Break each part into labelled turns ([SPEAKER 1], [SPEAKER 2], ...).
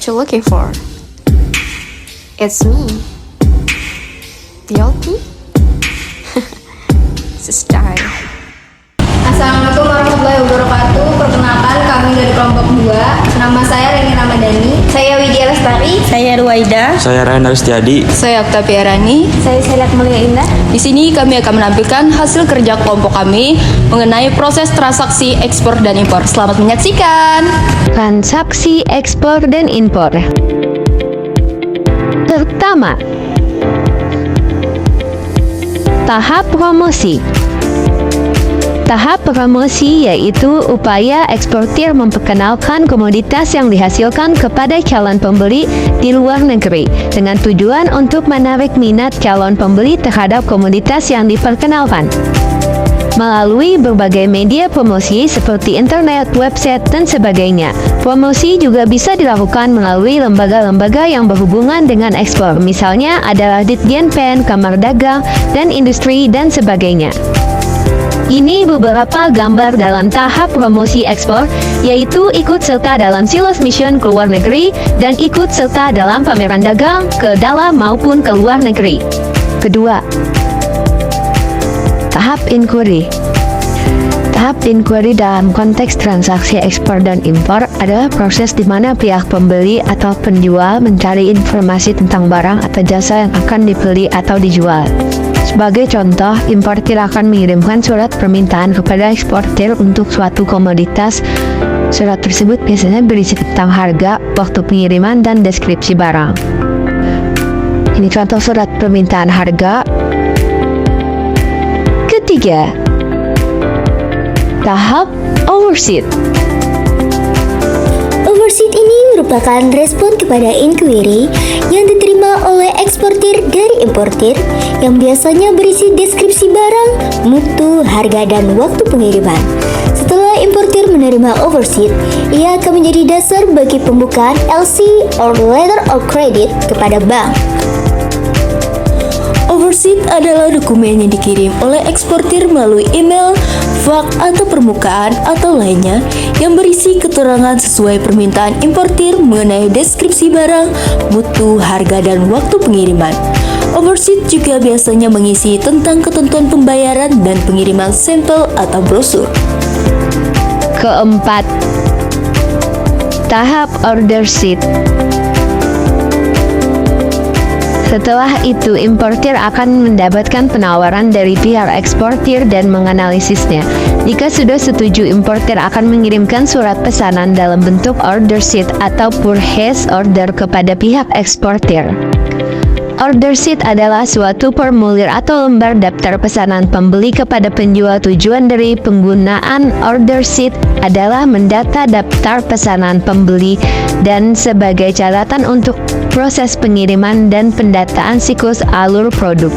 [SPEAKER 1] what you're looking for. It's me, the old me. It's a style.
[SPEAKER 2] Assalamualaikum warahmatullahi wabarakatuh. Perkenalkan, kami dari kelompok 2. Nama saya Reni Ramadhani. Saya Widya Lestari.
[SPEAKER 3] Saya Ruwaida.
[SPEAKER 4] Saya Ryan Aristiadi.
[SPEAKER 1] Saya Octavia Rani.
[SPEAKER 2] Saya Selat Mulia Indah.
[SPEAKER 1] Di sini kami akan menampilkan hasil kerja kelompok kami mengenai proses transaksi ekspor dan impor. Selamat menyaksikan.
[SPEAKER 5] Transaksi ekspor dan impor. Pertama, tahap promosi. Tahap promosi yaitu upaya eksportir memperkenalkan komoditas yang dihasilkan kepada calon pembeli di luar negeri dengan tujuan untuk menarik minat calon pembeli terhadap komoditas yang diperkenalkan. Melalui berbagai media promosi seperti internet, website, dan sebagainya. Promosi juga bisa dilakukan melalui lembaga-lembaga yang berhubungan dengan ekspor, misalnya adalah Ditjen PEN, Kamar Dagang, dan Industri, dan sebagainya. Ini beberapa gambar dalam tahap promosi ekspor, yaitu ikut serta dalam sales mission ke luar negeri, dan ikut serta dalam pameran dagang ke dalam maupun ke luar negeri. Kedua, tahap inquiry. Tahap inquiry dalam konteks transaksi ekspor dan impor adalah proses di mana pihak pembeli atau penjual mencari informasi tentang barang atau jasa yang akan dibeli atau dijual. Sebagai contoh, importir akan mengirimkan surat permintaan kepada eksportir untuk suatu komoditas. Surat tersebut biasanya berisi tentang harga, waktu pengiriman, dan deskripsi barang. Ini contoh surat permintaan harga. Ketiga, tahap overseas.
[SPEAKER 6] Overseas ini merupakan respon kepada inquiry yang diterima oleh eksportir dari importir yang biasanya berisi deskripsi barang, mutu, harga, dan waktu pengiriman. Setelah importir menerima overseas, ia akan menjadi dasar bagi pembukaan LC or Letter of Credit kepada bank.
[SPEAKER 7] Overseas adalah dokumen yang dikirim oleh eksportir melalui email, fax, atau permukaan atau lainnya yang berisi keterangan sesuai permintaan importir mengenai deskripsi barang, mutu, harga, dan waktu pengiriman. Overseas juga biasanya mengisi tentang ketentuan pembayaran dan pengiriman sampel atau brosur.
[SPEAKER 5] Keempat, tahap order sheet. Setelah itu, importir akan mendapatkan penawaran dari pihak eksportir dan menganalisisnya. Jika sudah setuju, importir akan mengirimkan surat pesanan dalam bentuk order sheet atau purchase order kepada pihak eksportir. Order sheet adalah suatu formulir atau lembar daftar pesanan pembeli kepada penjual. Tujuan dari penggunaan order sheet adalah mendata daftar pesanan pembeli dan sebagai catatan untuk proses pengiriman dan pendataan siklus alur produk.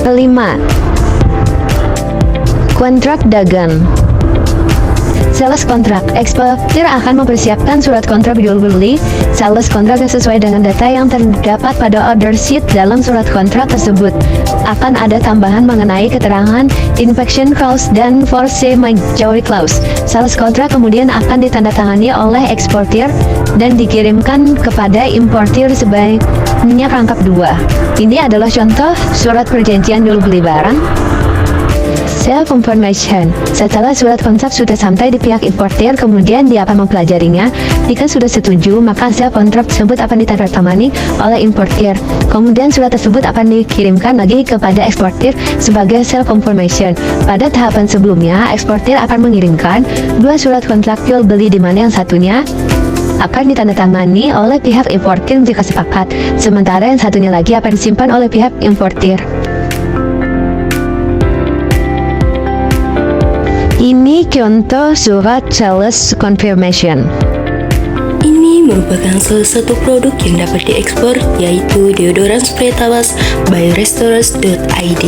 [SPEAKER 5] Kelima, kontrak dagang. Sales kontrak. Eksportir akan mempersiapkan surat kontrak jual beli sales kontrak yang sesuai dengan data yang terdapat pada order sheet. Dalam surat kontrak tersebut akan ada tambahan mengenai keterangan inspection clause dan force majeure clause. Sales kontrak kemudian akan ditandatangani oleh eksportir dan dikirimkan kepada importir sebagai minyak rangkap 2. Ini adalah contoh surat perjanjian jual beli barang. Sale confirmation. Setelah surat kontrak sudah sampai di pihak importir, kemudian dia akan mempelajarinya. Jika sudah setuju, maka sale kontrak tersebut akan ditandatangani oleh importir. Kemudian surat tersebut akan dikirimkan lagi kepada eksportir sebagai sale confirmation. Pada tahapan sebelumnya, eksportir akan mengirimkan 2 surat kontrak jual beli, di mana yang satunya akan ditandatangani oleh pihak importir jika sepakat, sementara yang satunya lagi akan disimpan oleh pihak importir. Ini contoh surat sales confirmation.
[SPEAKER 7] Ini merupakan salah satu produk yang dapat diekspor, yaitu deodoran spray tawas by Restorers.id.